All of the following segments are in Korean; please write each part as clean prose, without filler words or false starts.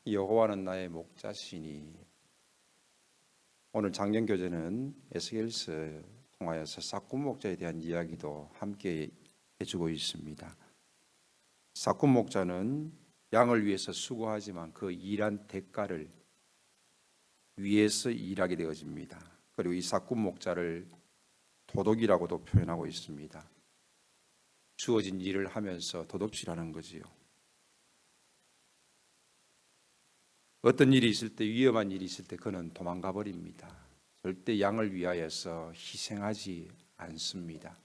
여호와는 나의 목자시니. 오늘 작년 교재는 에스겔서 통하여서 싹군 목자에 대한 이야기도 함께 해주고 있습니다. 싹군 목자는 양을 위해서 수고하지만 그 일한 대가를 위해서 일하게 되어집니다. 그리고 이 싹군 목자를 도둑이라고도 표현하고 있습니다. 주어진 일을 하면서 도둑질하는 거지요. 어떤 일이 있을 때, 위험한 일이 있을 때 그는 도망가 버립니다. 절대 양을 위하여서 희생하지 않습니다.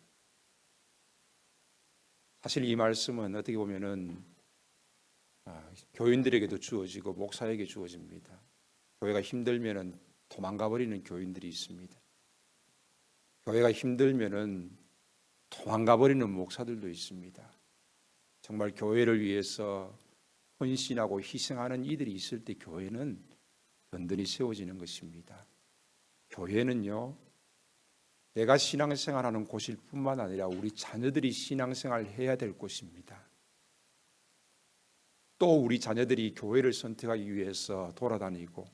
사실 이 말씀은 어떻게 보면은 교인들에게도 주어지고 목사에게 주어집니다. 교회가 힘들면은 도망가 버리는 교인들이 있습니다. 교회가 힘들면은 도망가 버리는 목사들도 있습니다. 정말 교회를 위해서 헌신하고 희생하는 이들이 있을 때 교회는 든든히 세워지는 것입니다. 교회는요, 내가 신앙생활하는 곳일 뿐만 아니라 우리 자녀들이 신앙생활을 해야 될 곳입니다. 또 우리 자녀들이 교회를 선택하기 위해서 돌아다니고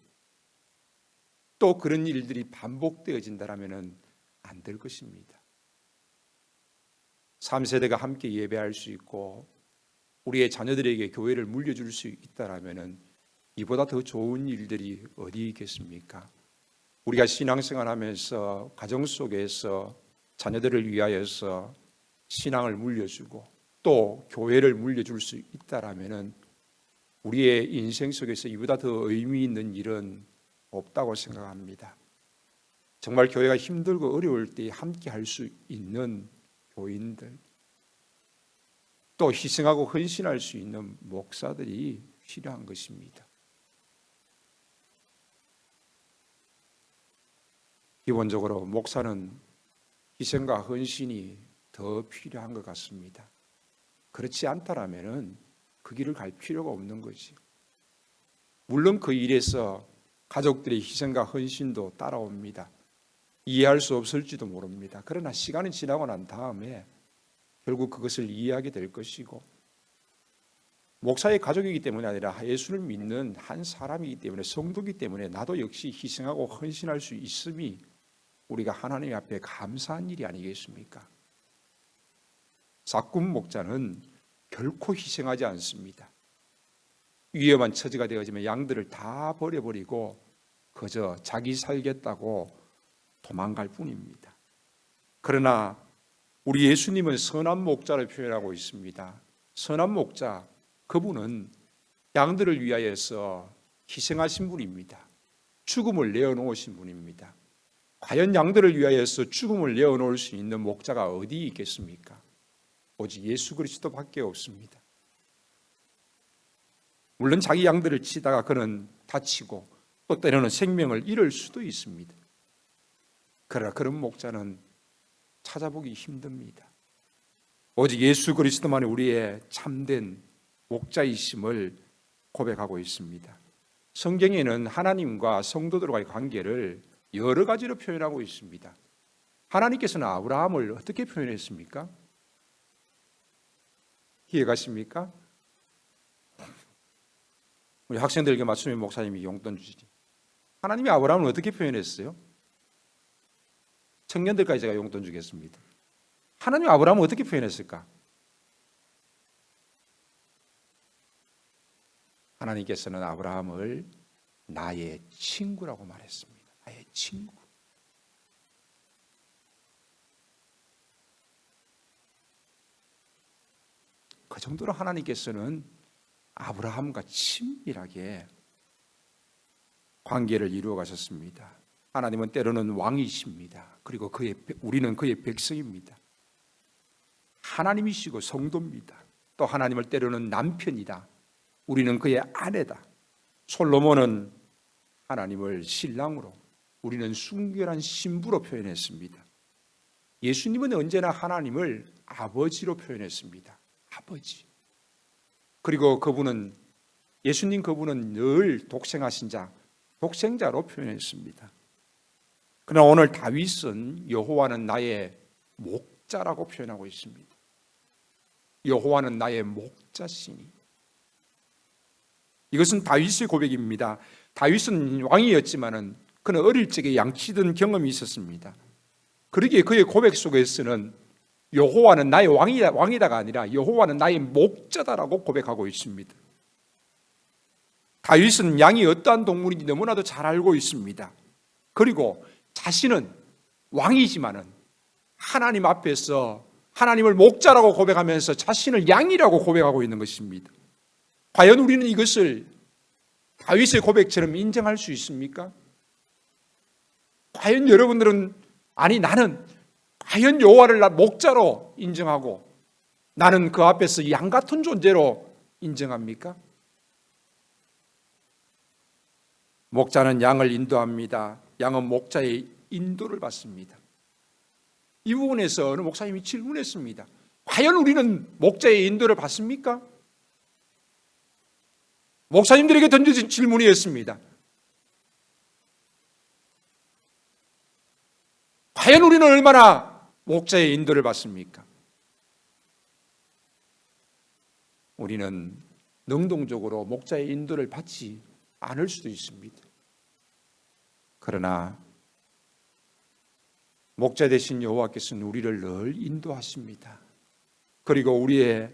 또 그런 일들이 반복되어진다면 안 될 것입니다. 3세대가 함께 예배할 수 있고 우리의 자녀들에게 교회를 물려줄 수 있다면 이보다 더 좋은 일들이 어디 있겠습니까? 우리가 신앙생활하면서 가정 속에서 자녀들을 위하여서 신앙을 물려주고 또 교회를 물려줄 수 있다면 우리의 인생 속에서 이보다 더 의미 있는 일은 없다고 생각합니다. 정말 교회가 힘들고 어려울 때 함께 할 수 있는 교인들, 또 희생하고 헌신할 수 있는 목사들이 필요한 것입니다. 기본적으로 목사는 희생과 헌신이 더 필요한 것 같습니다. 그렇지 않다면 그 길을 갈 필요가 없는 거지. 물론 그 일에서 가족들의 희생과 헌신도 따라옵니다. 이해할 수 없을지도 모릅니다. 그러나 시간이 지나고 난 다음에 결국 그것을 이해하게 될 것이고, 목사의 가족이기 때문이 아니라 예수를 믿는 한 사람이기 때문에, 성도이기 때문에 나도 역시 희생하고 헌신할 수 있음이 우리가 하나님 앞에 감사한 일이 아니겠습니까? 싹군 목자는 결코 희생하지 않습니다. 위험한 처지가 되어지면 양들을 다 버려버리고 그저 자기 살겠다고 도망갈 뿐입니다. 그러나 우리 예수님은 선한 목자를 표현하고 있습니다. 선한 목자, 그분은 양들을 위하여서 희생하신 분입니다. 죽음을 내어놓으신 분입니다. 과연 양들을 위하여서 죽음을 내어놓을 수 있는 목자가 어디 있겠습니까? 오직 예수 그리스도밖에 없습니다. 물론 자기 양들을 치다가 그는 다치고 또 때로는 생명을 잃을 수도 있습니다. 그러나 그런 목자는 찾아보기 힘듭니다. 오직 예수 그리스도만이 우리의 참된 목자이심을 고백하고 있습니다. 성경에는 하나님과 성도들과의 관계를 여러 가지로 표현하고 있습니다. 하나님께서는 아브라함을 어떻게 표현했습니까? 이해가십니까? 우리 학생들에게 맞추면 목사님이 용돈 주시지. 하나님이 아브라함을 어떻게 표현했어요? 청년들까지 제가 용돈 주겠습니다. 하나님이 아브라함을 어떻게 표현했을까? 하나님께서는 아브라함을 나의 친구라고 말했습니다. 나의 친구. 그 정도로 하나님께서는 아브라함과 친밀하게 관계를 이루어 가셨습니다. 하나님은 때로는 왕이십니다. 그리고 우리는 그의 백성입니다. 하나님이시고 성도입니다. 또 하나님을 때로는 남편이다. 우리는 그의 아내다. 솔로몬은 하나님을 신랑으로, 우리는 순결한 신부로 표현했습니다. 예수님은 언제나 하나님을 아버지로 표현했습니다. 아버지. 그리고 예수님 그분은 늘 독생하신 자, 독생자로 표현했습니다. 그러나 오늘 다윗은 여호와는 나의 목자라고 표현하고 있습니다. 여호와는 나의 목자시니. 이것은 다윗의 고백입니다. 다윗은 왕이었지만은 그는 어릴 적에 양치던 경험이 있었습니다. 그러기에 그의 고백 속에서는 여호와는 나의 왕이다가 아니라 여호와는 나의 목자다라고 고백하고 있습니다. 다윗은 양이 어떠한 동물인지 너무나도 잘 알고 있습니다. 그리고 자신은 왕이지만은 하나님 앞에서 하나님을 목자라고 고백하면서 자신을 양이라고 고백하고 있는 것입니다. 과연 우리는 이것을 다윗의 고백처럼 인정할 수 있습니까? 과연 여러분들은 나는 과연 여호와를 목자로 인정하고 나는 그 앞에서 양 같은 존재로 인정합니까? 목자는 양을 인도합니다. 양은 목자의 인도를 받습니다. 이 부분에서 어느 목사님이 질문했습니다. 과연 우리는 목자의 인도를 받습니까? 목사님들에게 던져진 질문이었습니다. 과연 우리는 얼마나 목자의 인도를 받습니까? 우리는 능동적으로 목자의 인도를 받지 않을 수도 있습니다. 그러나 목자 되신 여호와께서는 우리를 늘 인도하십니다. 그리고 우리의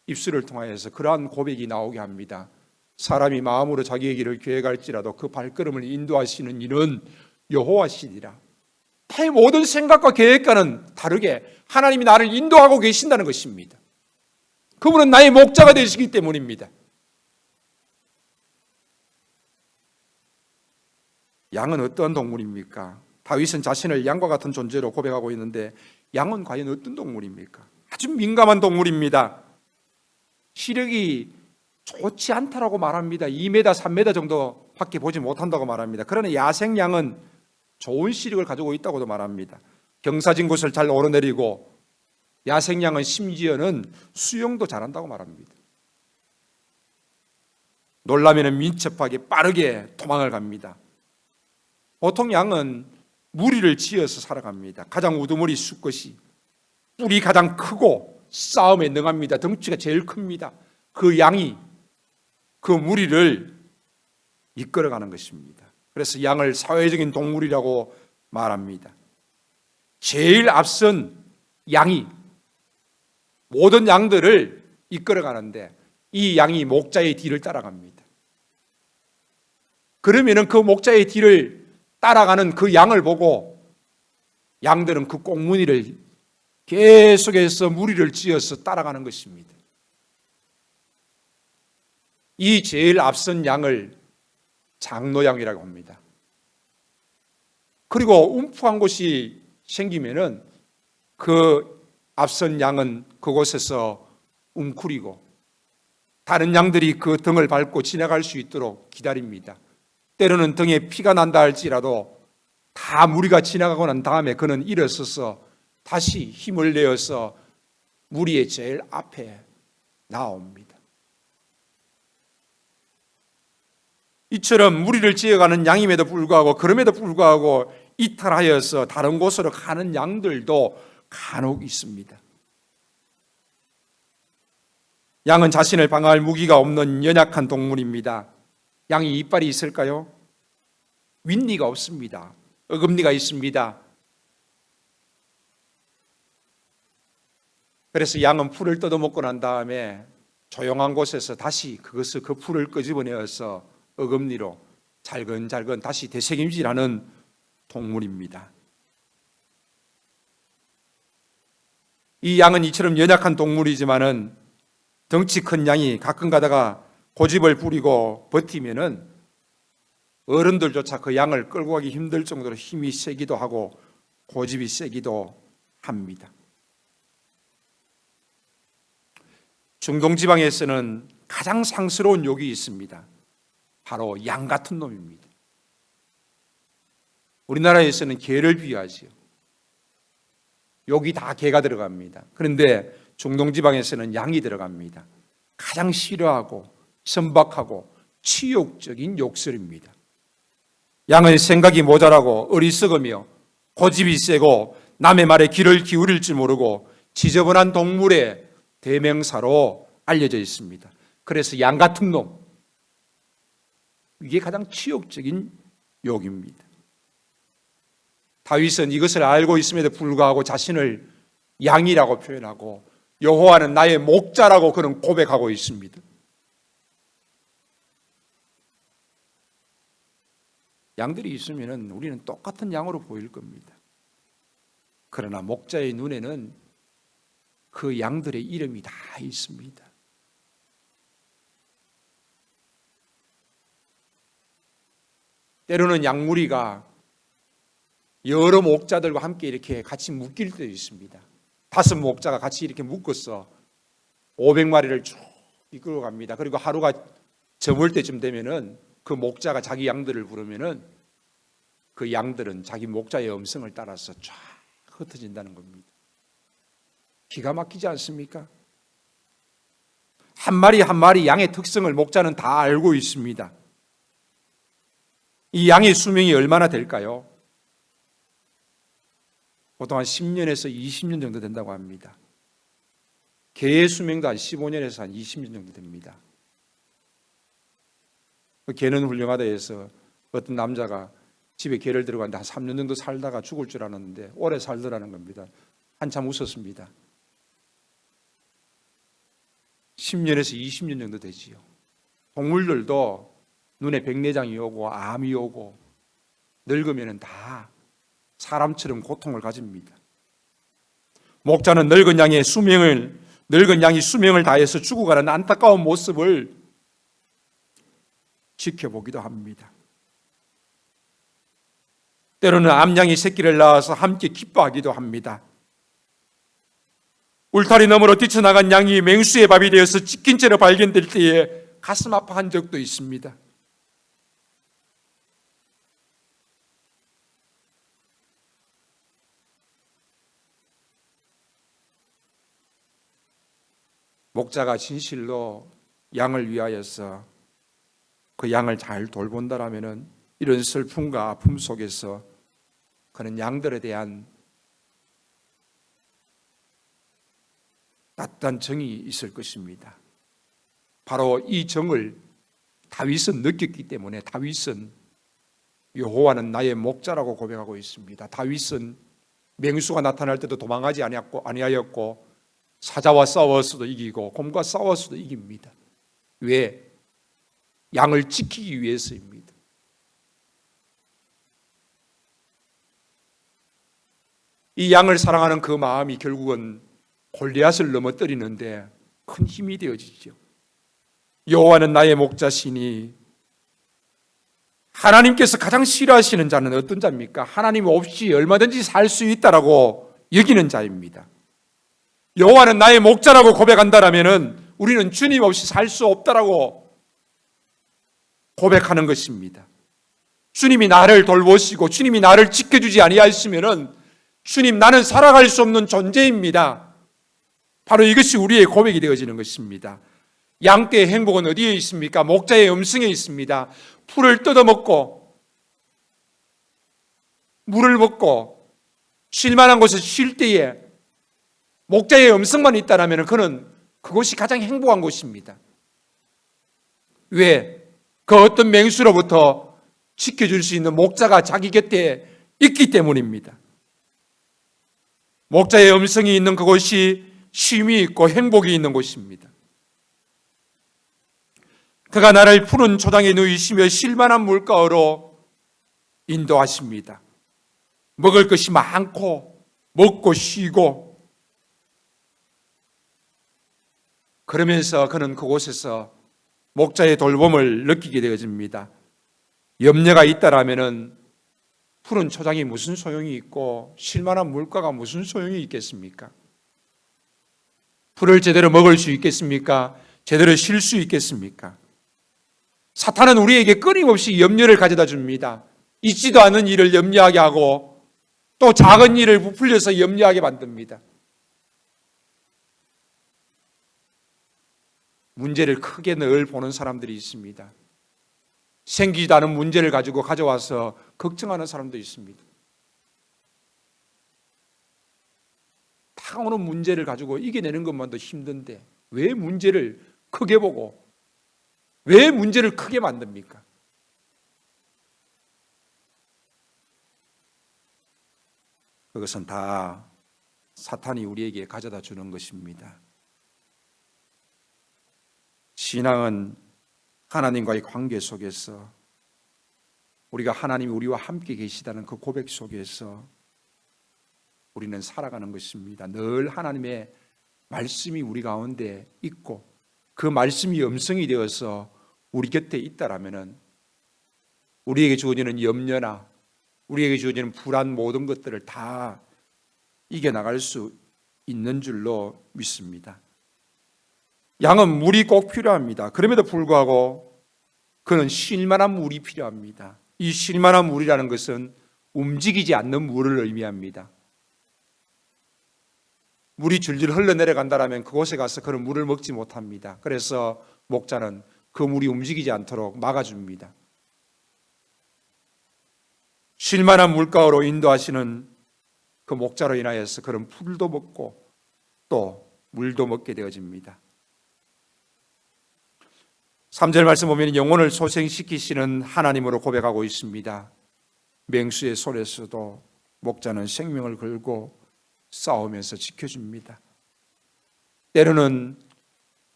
입술을 통하여서 그러한 고백이 나오게 합니다. 사람이 마음으로 자기의 길을 계획할지라도 그 발걸음을 인도하시는 이는 여호와시니라. 타의 모든 생각과 계획과는 다르게 하나님이 나를 인도하고 계신다는 것입니다. 그분은 나의 목자가 되시기 때문입니다. 양은 어떠한 동물입니까? 다윗은 자신을 양과 같은 존재로 고백하고 있는데 양은 과연 어떤 동물입니까? 아주 민감한 동물입니다. 시력이 좋지 않다라고 말합니다. 2m, 3m 정도밖에 보지 못한다고 말합니다. 그러나 야생양은 좋은 시력을 가지고 있다고도 말합니다. 경사진 곳을 잘 오르내리고 야생양은 심지어는 수영도 잘한다고 말합니다. 놀라면 민첩하게 빠르게 도망을 갑니다. 보통 양은 무리를 지어서 살아갑니다. 가장 우두머리 수컷이 뿔이 가장 크고 싸움에 능합니다. 덩치가 제일 큽니다. 그 양이 그 무리를 이끌어가는 것입니다. 그래서 양을 사회적인 동물이라고 말합니다. 제일 앞선 양이 모든 양들을 이끌어가는데 이 양이 목자의 뒤를 따라갑니다. 그러면은 그 목자의 뒤를 따라가는 그 양을 보고 양들은 그 꽁무니를 계속해서 무리를 지어서 따라가는 것입니다. 이 제일 앞선 양을 장로양이라고 합니다. 그리고 움푹한 곳이 생기면은 그 앞선 양은 그곳에서 웅크리고 다른 양들이 그 등을 밟고 지나갈 수 있도록 기다립니다. 때로는 등에 피가 난다 할지라도 다 무리가 지나가고 난 다음에 그는 일어서서 다시 힘을 내어서 무리의 제일 앞에 나옵니다. 이처럼 무리를 지어가는 양임에도 불구하고 그럼에도 불구하고 이탈하여서 다른 곳으로 가는 양들도 간혹 있습니다. 양은 자신을 방어할 무기가 없는 연약한 동물입니다. 양이 이빨이 있을까요? 윗니가 없습니다. 어금니가 있습니다. 그래서 양은 풀을 뜯어먹고 난 다음에 조용한 곳에서 다시 그 풀을 끄집어내어서 어금니로 잘근잘근 다시 되새김질하는 동물입니다. 이 양은 이처럼 연약한 동물이지만은 덩치 큰 양이 가끔 가다가 고집을 부리고 버티면은 어른들조차 그 양을 끌고 가기 힘들 정도로 힘이 세기도 하고 고집이 세기도 합니다. 중동 지방에서는 가장 상스러운 욕이 있습니다. 바로 양 같은 놈입니다. 우리나라에서는 개를 비유하지요. 욕이 다 개가 들어갑니다. 그런데 중동 지방에서는 양이 들어갑니다. 가장 싫어하고 선박하고 치욕적인 욕설입니다. 양은 생각이 모자라고 어리석으며 고집이 세고 남의 말에 귀를 기울일 줄 모르고 지저분한 동물의 대명사로 알려져 있습니다. 그래서 양 같은 놈, 이게 가장 치욕적인 욕입니다. 다윗은 이것을 알고 있음에도 불구하고 자신을 양이라고 표현하고 여호와는 나의 목자라고 그는 고백하고 있습니다. 양들이 있으면 우리는 똑같은 양으로 보일 겁니다. 그러나 목자의 눈에는 그 양들의 이름이 다 있습니다. 때로는 양무리가 여러 목자들과 함께 이렇게 같이 묶일 때도 있습니다. 5 목자가 같이 이렇게 묶어서 500마리를 쭉 이끌어 갑니다. 그리고 하루가 저물 때쯤 되면은 그 목자가 자기 양들을 부르면은 그 양들은 자기 목자의 음성을 따라서 쫙 흩어진다는 겁니다. 기가 막히지 않습니까? 한 마리 한 마리 양의 특성을 목자는 다 알고 있습니다. 이 양의 수명이 얼마나 될까요? 보통 한 10년에서 20년 정도 된다고 합니다. 개의 수명도 한 15년에서 한 20년 정도 됩니다. 개는 훌륭하다 해서 어떤 남자가 집에 개를 들어갔는데 한 3년 정도 살다가 죽을 줄 알았는데 오래 살더라는 겁니다. 한참 웃었습니다. 10년에서 20년 정도 되지요. 동물들도 눈에 백내장이 오고 암이 오고 늙으면 다 사람처럼 고통을 가집니다. 목자는 늙은 양이 수명을 다해서 죽어가는 안타까운 모습을 지켜보기도 합니다. 때로는 암양이 새끼를 낳아서 함께 기뻐하기도 합니다. 울타리 너머로 뛰쳐나간 양이 맹수의 밥이 되어서 찢긴 채로 발견될 때에 가슴 아파한 적도 있습니다. 목자가 진실로 양을 위하여서 그 양을 잘 돌본다라면은 이런 슬픔과 아픔 속에서 그는 양들에 대한 따뜻한 정이 있을 것입니다. 바로 이 정을 다윗은 느꼈기 때문에 다윗은 여호와는 나의 목자라고 고백하고 있습니다. 다윗은 맹수가 나타날 때도 도망하지 아니하였고 사자와 싸웠어도 이기고 곰과 싸웠어도 이깁니다. 왜? 양을 지키기 위해서입니다. 이 양을 사랑하는 그 마음이 결국은 골리앗을 넘어뜨리는데 큰 힘이 되어지죠. 여호와는 나의 목자시니 하나님께서 가장 싫어하시는 자는 어떤 자입니까? 하나님 없이 얼마든지 살 수 있다라고 여기는 자입니다. 여호와는 나의 목자라고 고백한다라면은 우리는 주님 없이 살 수 없다라고 고백하는 것입니다. 주님이 나를 돌보시고 주님이 나를 지켜주지 아니하시면은 주님 나는 살아갈 수 없는 존재입니다. 바로 이것이 우리의 고백이 되어지는 것입니다. 양떼의 행복은 어디에 있습니까? 목자의 음성에 있습니다. 풀을 뜯어먹고 물을 먹고 쉴 만한 곳에 쉴 때에 목자의 음성만 있다면 그는 그것이 가장 행복한 곳입니다. 왜? 그 어떤 맹수로부터 지켜줄 수 있는 목자가 자기 곁에 있기 때문입니다. 목자의 음성이 있는 그곳이 쉼이 있고 행복이 있는 곳입니다. 그가 나를 푸른 초장에 누이시며 쉴만한 물가로 인도하십니다. 먹을 것이 많고 먹고 쉬고 그러면서 그는 그곳에서 목자의 돌봄을 느끼게 되어집니다. 염려가 있다라면은 푸른 초장이 무슨 소용이 있고 쉴만한 물가가 무슨 소용이 있겠습니까? 풀을 제대로 먹을 수 있겠습니까? 제대로 쉴 수 있겠습니까? 사탄은 우리에게 끊임없이 염려를 가져다 줍니다. 있지도 않은 일을 염려하게 하고 또 작은 일을 부풀려서 염려하게 만듭니다. 문제를 크게 늘 보는 사람들이 있습니다. 생기지도 않은 문제를 가지고 가져와서 걱정하는 사람도 있습니다. 다가오는 문제를 가지고 이겨내는 것만도 힘든데 왜 문제를 크게 보고 왜 문제를 크게 만듭니까? 그것은 다 사탄이 우리에게 가져다 주는 것입니다. 신앙은 하나님과의 관계 속에서 우리가 하나님이 우리와 함께 계시다는 그 고백 속에서 우리는 살아가는 것입니다. 늘 하나님의 말씀이 우리 가운데 있고 그 말씀이 음성이 되어서 우리 곁에 있다라면은 우리에게 주어지는 염려나 우리에게 주어지는 불안 모든 것들을 다 이겨나갈 수 있는 줄로 믿습니다. 양은 물이 꼭 필요합니다. 그럼에도 불구하고 그는 쉴만한 물이 필요합니다. 이 쉴만한 물이라는 것은 움직이지 않는 물을 의미합니다. 물이 줄줄 흘러내려간다면 그곳에 가서 그런 물을 먹지 못합니다. 그래서 목자는 그 물이 움직이지 않도록 막아줍니다. 쉴만한 물가로 인도하시는 그 목자로 인하여서 그런 풀도 먹고 또 물도 먹게 되어집니다. 3절 말씀 보면 영혼을 소생시키시는 하나님으로 고백하고 있습니다. 맹수의 손에서도 목자는 생명을 걸고 싸우면서 지켜줍니다. 때로는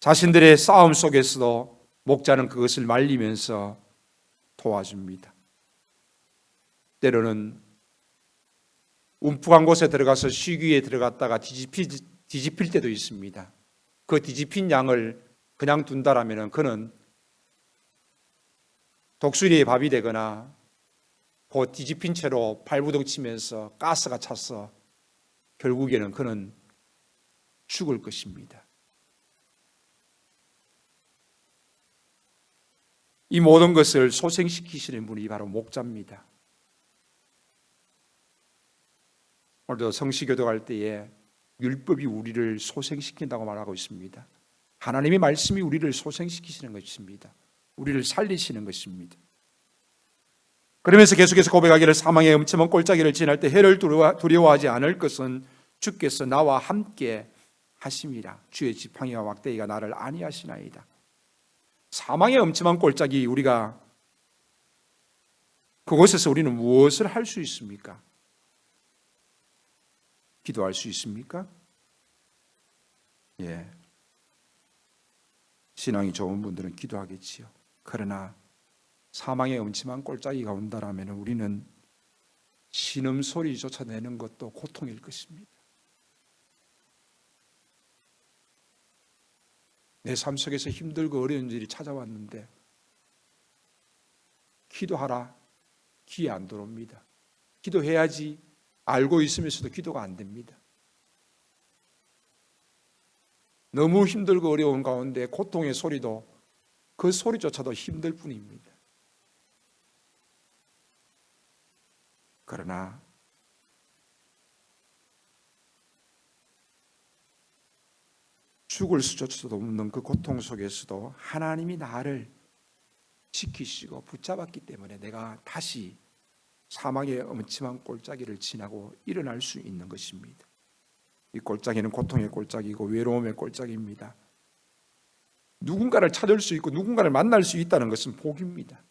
자신들의 싸움 속에서도 목자는 그것을 말리면서 도와줍니다. 때로는 움푹한 곳에 들어가서 쉬기에 들어갔다가 뒤집힐 때도 있습니다. 그 뒤집힌 양을 그냥 둔다라면 그는 독수리의 밥이 되거나 그 뒤집힌 채로 발부둥 치면서 가스가 차서 결국에는 그는 죽을 것입니다. 이 모든 것을 소생시키시는 분이 바로 목자입니다. 오늘도 성시교독할 때에 율법이 우리를 소생시킨다고 말하고 있습니다. 하나님의 말씀이 우리를 소생시키시는 것입니다. 우리를 살리시는 것입니다. 그러면서 계속해서 고백하기를 사망의 엄청난 골짜기를 지날 때 해를 두려워하지 않을 것은 주께서 나와 함께 하심이라. 주의 지팡이와 막대기가 나를 안위하시나이다. 사망의 엄청난 골짜기, 우리가 그곳에서 우리는 무엇을 할 수 있습니까? 기도할 수 있습니까? 예. 신앙이 좋은 분들은 기도하겠지요. 그러나 사망의 음침한 골짜기가 온다라면 우리는 신음소리조차 내는 것도 고통일 것입니다. 내 삶 속에서 힘들고 어려운 일이 찾아왔는데 기도하라, 귀에 안 들어옵니다. 기도해야지 알고 있으면서도 기도가 안 됩니다. 너무 힘들고 어려운 가운데 고통의 소리도 그 소리조차도 힘들 뿐입니다. 그러나 죽을 수조차도 없는 그 고통 속에서도 하나님이 나를 지키시고 붙잡았기 때문에 내가 다시 사망의 엄침한 골짜기를 지나고 일어날 수 있는 것입니다. 이 골짜기는 고통의 골짜기고 외로움의 골짜기입니다. 누군가를 찾을 수 있고 누군가를 만날 수 있다는 것은 복입니다.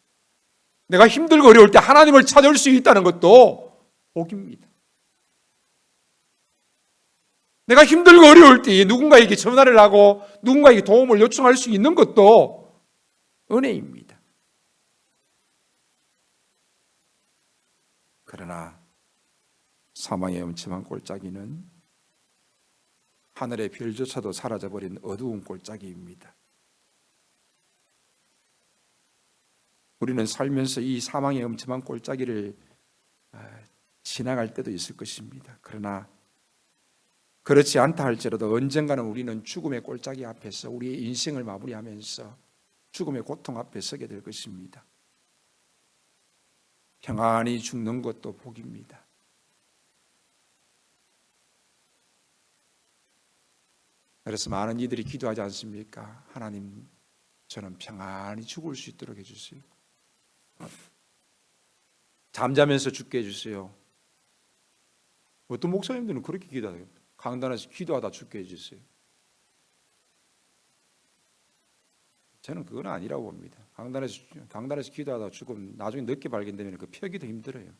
내가 힘들고 어려울 때 하나님을 찾을 수 있다는 것도 복입니다. 내가 힘들고 어려울 때 누군가에게 전화를 하고 누군가에게 도움을 요청할 수 있는 것도 은혜입니다. 그러나 사망의 엄침한 골짜기는 하늘의 별조차도 사라져버린 어두운 골짜기입니다. 우리는 살면서 이 사망의 엄침한 골짜기를 지나갈 때도 있을 것입니다. 그러나 그렇지 않다 할지라도 언젠가는 우리는 죽음의 골짜기 앞에서 우리의 인생을 마무리하면서 죽음의 고통 앞에 서게 될 것입니다. 평안히 죽는 것도 복입니다. 그래서 많은 이들이 기도하지 않습니까? 하나님, 저는 평안히 죽을 수 있도록 해주세요. 잠자면서 죽게 해주세요. 어떤 목사님들은 그렇게 기도해요. 강단에서 기도하다 죽게 해주세요. 저는 그건 아니라고 봅니다. 강단에서 기도하다 죽으면 나중에 늦게 발견되면 그 펴기도 힘들어요.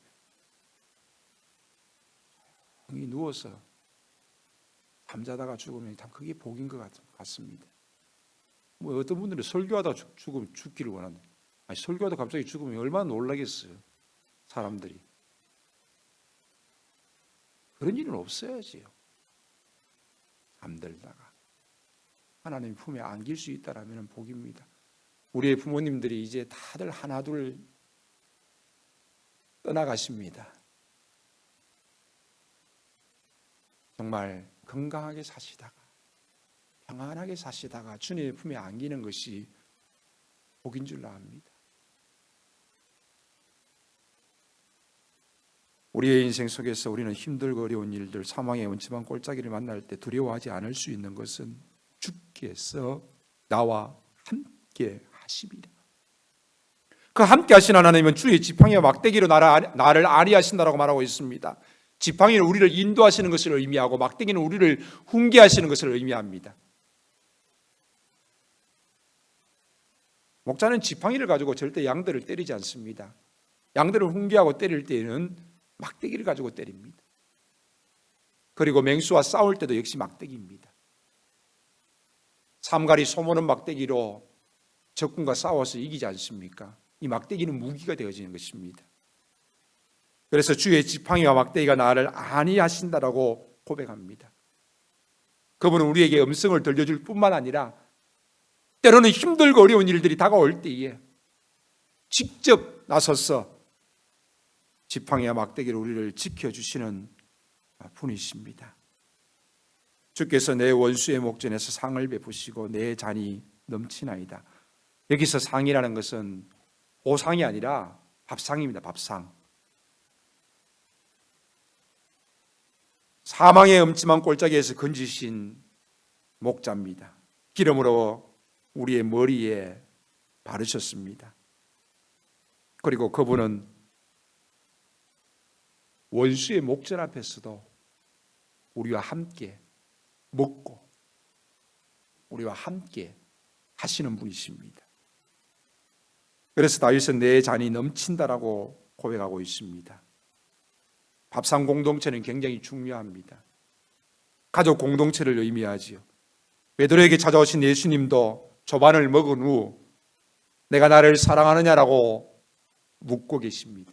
누워서 잠자다가 죽으면 참 그게 복인 것 같습니다. 뭐 어떤 분들은 설교하다 죽으면 죽기를 원하는데, 아니 설교하다 갑자기 죽으면 얼마나 놀라겠어요. 사람들이. 그런 일은 없어야지요. 잠들다가 하나님 품에 안길 수 있다라면 복입니다. 우리의 부모님들이 이제 다들 하나둘 떠나가십니다. 정말 건강하게 사시다가 평안하게 사시다가 주님의 품에 안기는 것이 복인 줄 압니다. 우리의 인생 속에서 우리는 힘들고 어려운 일들, 사망의 음침한 골짜기를 만날 때 두려워하지 않을 수 있는 것은 주께서 나와 함께 하심이라. 그 함께 하신 하나님은 주의 지팡이와 막대기로 나를 안위하신다라고 말하고 있습니다. 지팡이는 우리를 인도하시는 것을 의미하고 막대기는 우리를 훈계하시는 것을 의미합니다. 목자는 지팡이를 가지고 절대 양들을 때리지 않습니다. 양들을 훈계하고 때릴 때에는 막대기를 가지고 때립니다. 그리고 맹수와 싸울 때도 역시 막대기입니다. 삼가리 소모는 막대기로 적군과 싸워서 이기지 않습니까? 이 막대기는 무기가 되어지는 것입니다. 그래서 주의 지팡이와 막대기가 나를 안위하신다라고 고백합니다. 그분은 우리에게 음성을 들려줄 뿐만 아니라 때로는 힘들고 어려운 일들이 다가올 때에 직접 나서서 지팡이와 막대기로 우리를 지켜주시는 분이십니다. 주께서 내 원수의 목전에서 상을 베푸시고 내 잔이 넘치나이다. 여기서 상이라는 것은 보상이 아니라 밥상입니다. 밥상. 사망의 음침한 골짜기에서 건지신 목자입니다. 기름으로 우리의 머리에 바르셨습니다. 그리고 그분은 원수의 목전 앞에서도 우리와 함께 먹고 우리와 함께 하시는 분이십니다. 그래서 다윗은 내 잔이 넘친다라고 고백하고 있습니다. 밥상 공동체는 굉장히 중요합니다. 가족 공동체를 의미하지요. 베드로에게 찾아오신 예수님도 조반을 먹은 후 내가 나를 사랑하느냐라고 묻고 계십니다.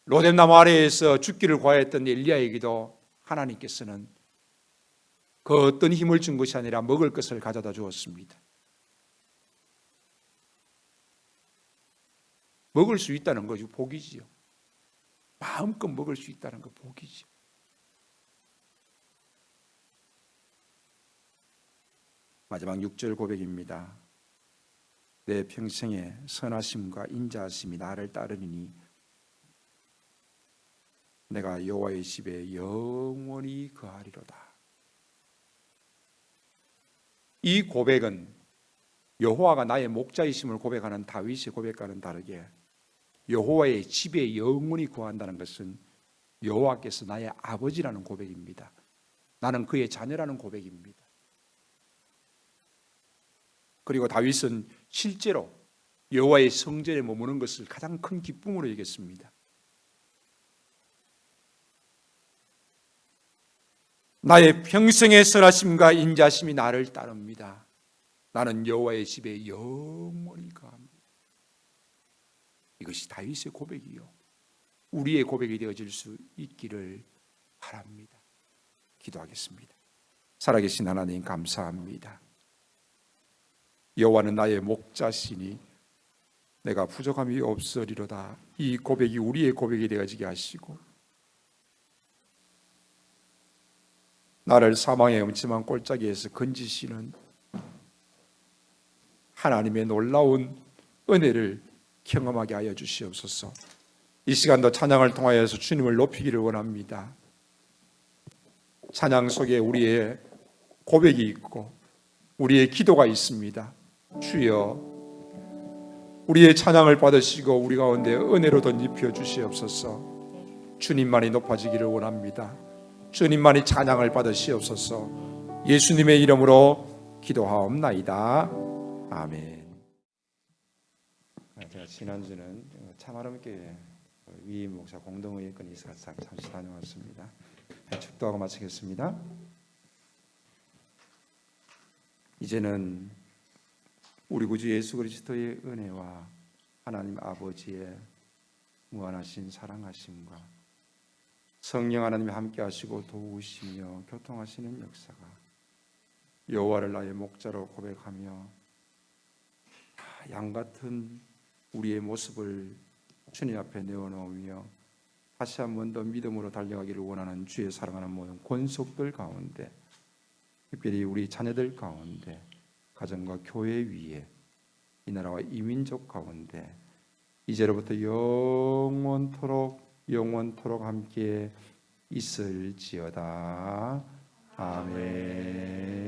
로뎀나무 아래에서 죽기를 구하였던 엘리야에게도 하나님께서는 그 어떤 힘을 준 것이 아니라 먹을 것을 가져다 주었습니다. 먹을 수 있다는 것이 복이지요. 마음껏 먹을 수 있다는 것 복이지요. 마지막 6절 고백입니다. 내 평생에 선하심과 인자하심이 나를 따르니 내가 여호와의 집에 영원히 거하리로다. 이 고백은 여호와가 나의 목자이심을 고백하는 다윗의 고백과는 다르게 여호와의 집에 영원히 거한다는 것은 여호와께서 나의 아버지라는 고백입니다. 나는 그의 자녀라는 고백입니다. 그리고 다윗은 실제로 여호와의 성전에 머무는 것을 가장 큰 기쁨으로 여겼습니다. 나의 평생의 선하심과 인자심이 나를 따릅니다. 나는 여호와의 집에 영원히 거합니다. 이것이 다윗의 고백이요, 우리의 고백이 되어질 수 있기를 바랍니다. 기도하겠습니다. 살아계신 하나님 감사합니다. 여호와는 나의 목자시니 내가 부족함이 없으리로다. 이 고백이 우리의 고백이 되어지게 하시고 나를 사망의 음침한 골짜기에서 건지시는 하나님의 놀라운 은혜를 경험하게 하여 주시옵소서. 이 시간도 찬양을 통하여서 주님을 높이기를 원합니다. 찬양 속에 우리의 고백이 있고 우리의 기도가 있습니다. 주여, 우리의 찬양을 받으시고 우리 가운데 은혜로 덧입혀 주시옵소서. 주님만이 높아지기를 원합니다. 주님만이 찬양을 받으시옵소서. 예수님의 이름으로 기도하옵나이다. 아멘. 제가 지난주는 참아름교회 위 목사 공동의회권에 있어서 잠시 다녀왔습니다. 축도하고 마치겠습니다. 이제는 우리 구주 예수 그리스도의 은혜와 하나님 아버지의 무한하신 사랑하심과 성령 하나님이 함께 하시고 도우시며 교통하시는 역사가 여호와를 나의 목자로 고백하며 양 같은 우리의 모습을 주님 앞에 내어놓으며 다시 한 번 더 믿음으로 달려가기를 원하는 주의 사랑하는 모든 권속들 가운데, 특별히 우리 자녀들 가운데, 가정과 교회 위에, 이 나라와 이민족 가운데 이제로부터 영원토록 함께 있을지어다. 아멘.